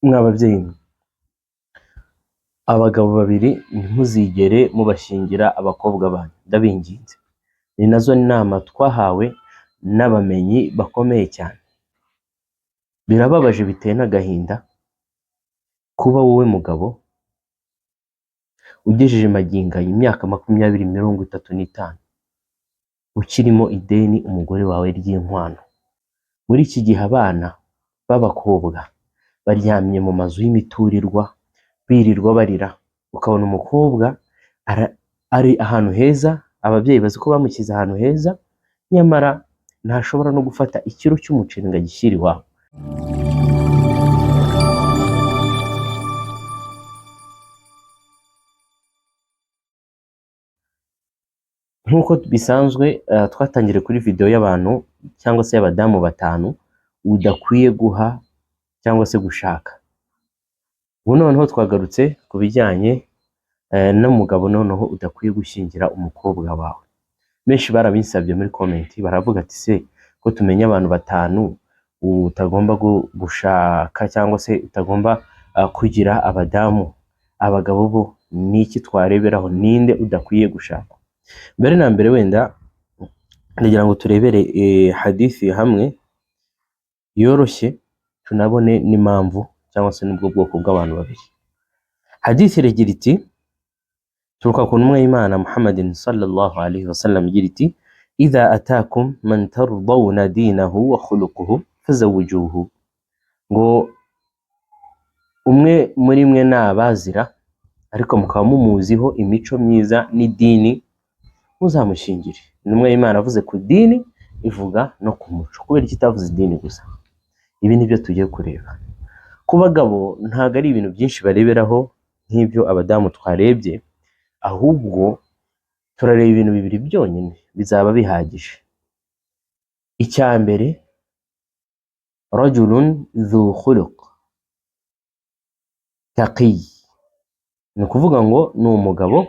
Mw'ababyeyi mwe, abagabo babiri ntimuzigere mubashyingira abakobwa banyu, ndabinginze. Ni nazo nama twahawe n'abamenyi bakomeye cyane. Birababaje biteye n'agahinda kuba wowe mugabo ugejeje magingo aya imyaka 20-35 ukirimo ideni umugore wawe ry'inkwano. Muri iki gihe abana b'abakobwa baryamye mu mazu y'imiturirwa birirwa barira, ukabona umukobwa ari ahantu heza, ababyeyi bazi ko bamushyize ahantu heza, nyamara ntashobora no gufata ikiro cy'umuceri ngo agishyire iwabo. Nk'uko bisanzwe twatangire kuri video y'abantu cyangwa se y'abadamu 5 udakwiye guha cyangwa se gushaka. Ubu noneho twagarutse ku bijyanye n'umugabo noneho udakwiye gushyingira umukobwa wawe. Benshi barabinsabye muri comment, baravuga ati se ko tumenya abantu 5 utagomba gushaka cyangwa se utagomba kugira abadamu, abagabo bo niki twareberaho, ninde udakwiye gushaka? Mbere na mbere wenda ndagira ngo turebere hadithi hamwe yoroshye tunabone n'impamvu cyangwa se n'ubwo bwoko bw'abantu babiri. Hadithi iragira iti, turuka ku ntumwa y'Imana Muhammadin sallallahu alaihi wasallam igira iti, idha atakum man tardawna dinahu wa khuluquhu fazawwijuhu. Ngo umwe muri mwe nabazira ariko mukaba mumuziho imico myiza n'idini, muzamushingire. Intumwa y'Imana avuze ku dini ivuga no ku muco. Kubera iki itavuze idini gusa? Ibi nibyo tugiye kureba. Ku bagabo ntago ari ibintu byinshi bareberaho nk'ibyo abadamu twarebye, ahubwo turareba ibintu bibiri byonyine bizaba bihagije. Icya mbere, rajulun dhu khuluq taqi, ni ukuvuga ngo ni umugabo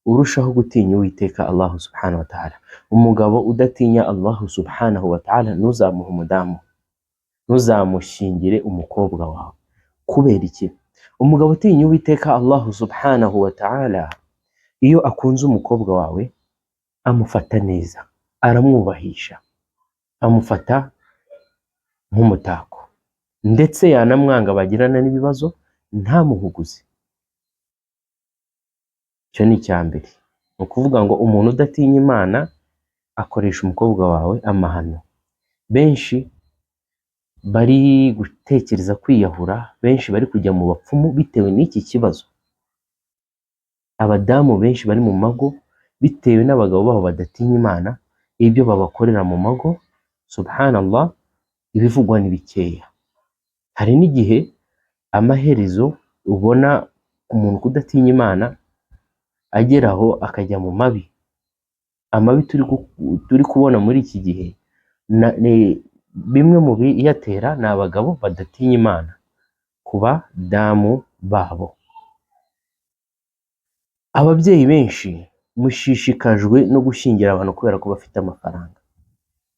urushaho gutinya Uwiteka Allah subhanahu wa ta'ala. Umugabo udatinya Allah subhanahu wa ta'ala ntuzamuhe umudamu, ntuzamushingire umukobwa wawe. Kubera iki? Umugabo utinya Uwiteka Allah subhanahu wa ta'ala, iyo akunze umukobwa wawe amufata neza, aramwubahisha, amufata nk'umutako, ndetse yanamwanga bagirana n'ibibazo ntamuhuguze. Icyo ni icya mbere. Ni ukuvuga ngo umuntu udatinya Imana akoresha umukobwa wawe amahano. Benshi bari gutekereza kwiyahura, benshi bari kujya mu bapfumu bitewe n'iki kibazo. Abadamu benshi bari mu mago bitewe n'abagabo babo badatinya Imana, ibyo babakorera mu mago, subhanallah, ibivugwa ni bikeya. Hari n'igihe amaherezo ubona umuntu kudatinya Imana ageraho akajya mu mabi. Amabi turi kubona muri iki gihe bimwe mu biyatera ni abagabo badatinya Imana ku badamu babo. Ababyeyi benshi mushishikajwe no gushyingira abantu kubera ko bafite amafaranga.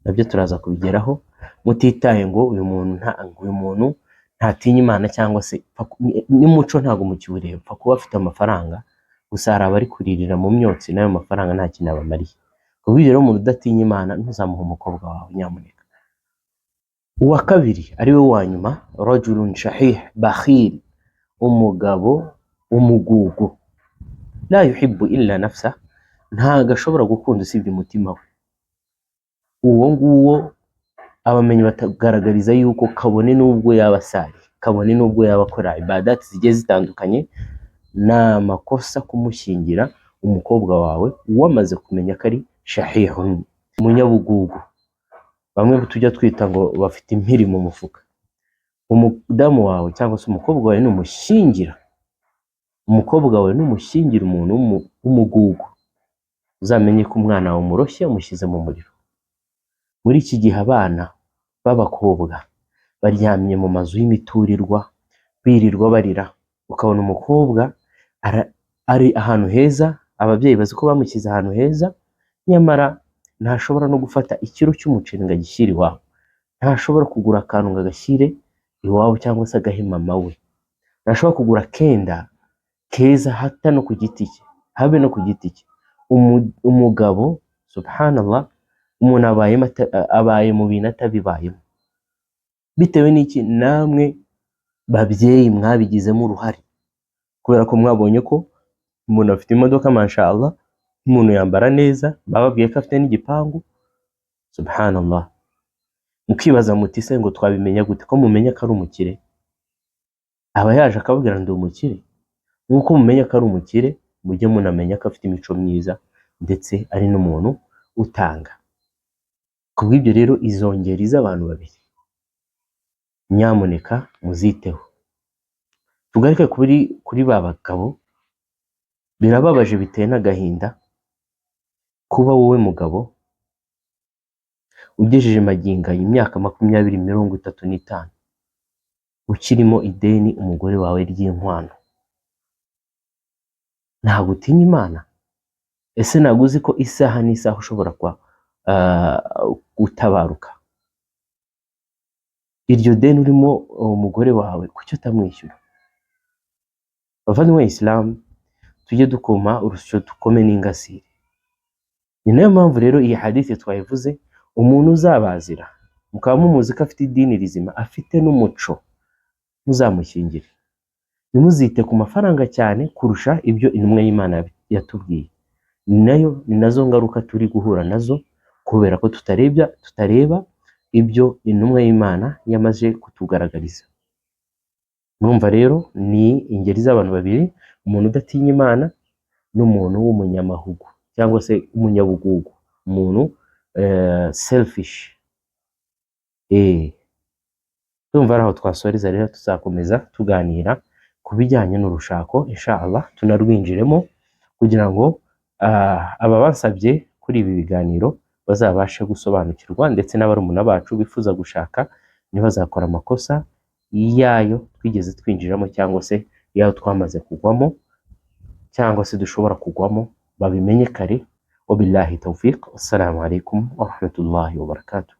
Nabyo turaza kubigeraho, mutitaye ngo uyu muntu ntatinya Imana cyangwa se n'umuco ntago mukiwureba, pfa kuba afite amafaranga gusa hari abari kuririra mu myotsi n'ayo mafaranga nta kintu abamariye. Ubwo rero umuntu udatinya Imana ntuzamuhe umukobwa wawe, nyamuneka. Uwa kabiri ari we wa nyuma, rajulun shahih bakhil, umugabo umugugu, la yuhibbu illa nafsa, ntago ashobora gukunda usibye umutima we. Uwo nguwo abamenyi batagaragariza yuko kabone n'ubwo yaba asari, kabone n'ubwo yaba akora ibadati zigiye zitandukanye, na makosa kumushyingira umukobwa wawe wamaze kumenya ko ari shahihun, umunyabugugu. Bamwe tujya twita ngo bafite impiri mu mufuka. Umudamu wawe cyangwa se umukobwa wawe numushyingira, umukobwa wawe numushyingira umuntu w'umugugu, uzamenye ko umwana wawe umuroshye umushyize mu muriro. Muri iki gihe abana b'abakobwa baryamye mu mazu y'imiturirwa birirwa barira, ukabona umukobwa ari ahantu heza, ababyeyi bazi ko bamushyize ahantu heza, nyamara ntashobora no gufata ikiro cy'umuceri ngo agishyire iwabo, ntashobora kugura akantu ngo agashyire iwabo cyangwa se agahe mama we. ntashobora kugura kenda keza hata no ku giti cye, habe no ku giti cye. Umugabo subhanallah, umuntu abaye mu bintu atabibayemo, bitewe n'iki? Namwe babyeyi mwabigizemo uruhare, kubera ko mwabonye ko umuntu afite imodoka mashallah, umuntu yambara neza, bababwiye ko afite n'igipangu, subhanallah. Mukibaza muti se ngo twabimenya gute ko mumenya ko ari umukire? Aba yaje akababwira ndi umukire. Nk'uko mumenya ko ari umukire, mujye munamenya ko afite imico myiza ndetse ari n'umuntu utanga. Kubw'ibyo rero izo ngeri z'abantu babiri nyamuneka muziteho. Tugaruke kuri ba bagabo. Birababaje biteye n'agahinda kuba wowe mugabo ugejeje magingo imyaka 20-35 ukirimo ideni umugore wawe ry'inkwano. Ntabwo utinya Imana? Ese ntabwo uzi ko isaha n'isaha ushobora gutabaruka? Iryo deni urimo umugore wawe kuki utamwishyura? Bavandimwe Islam, tujye dukoma urusyo dukome n'ingasire. Ni nayo mpamvu rero iyi hadithi twayivuze, umuntu uzabazira mukaba mumuzi ko afite idini rizima, afite n'umuco, muzamushyingire. Nimuzite ku mafaranga cyane kurusha ibyo intumwa y'Imana yatubwiye. Ni nazo ngaruka turi guhura nazo, kubera ko tutareba ibyo intumwa y'Imana yamaze kutugaragariza. Mwumva rero ni ingeri z'abantu babiri, umuntu udatinya Imana n'umuntu w'umunyamahugu cyangwa se umunyabugugu, umuntu selfish. Tumva aho twasoreza rero, tuzakomeza tuganira ku bijyanye n'urushako inshallah, tunarwinjiremo kugira ngo aba basabye kuri ibi biganiro bazabashe gusobanukirwa, ndetse n'abarumuna bacu bifuza gushaka ntibazakora amakosa yayo twigeze twinjiramo, cyangwa se yayo twamaze kugwamo, cyangwa se dushobora kugwamo, babimenye kare. Wabillahi tawfiq. Assalamu alaikum wa rahmatullahi wa barakatuh.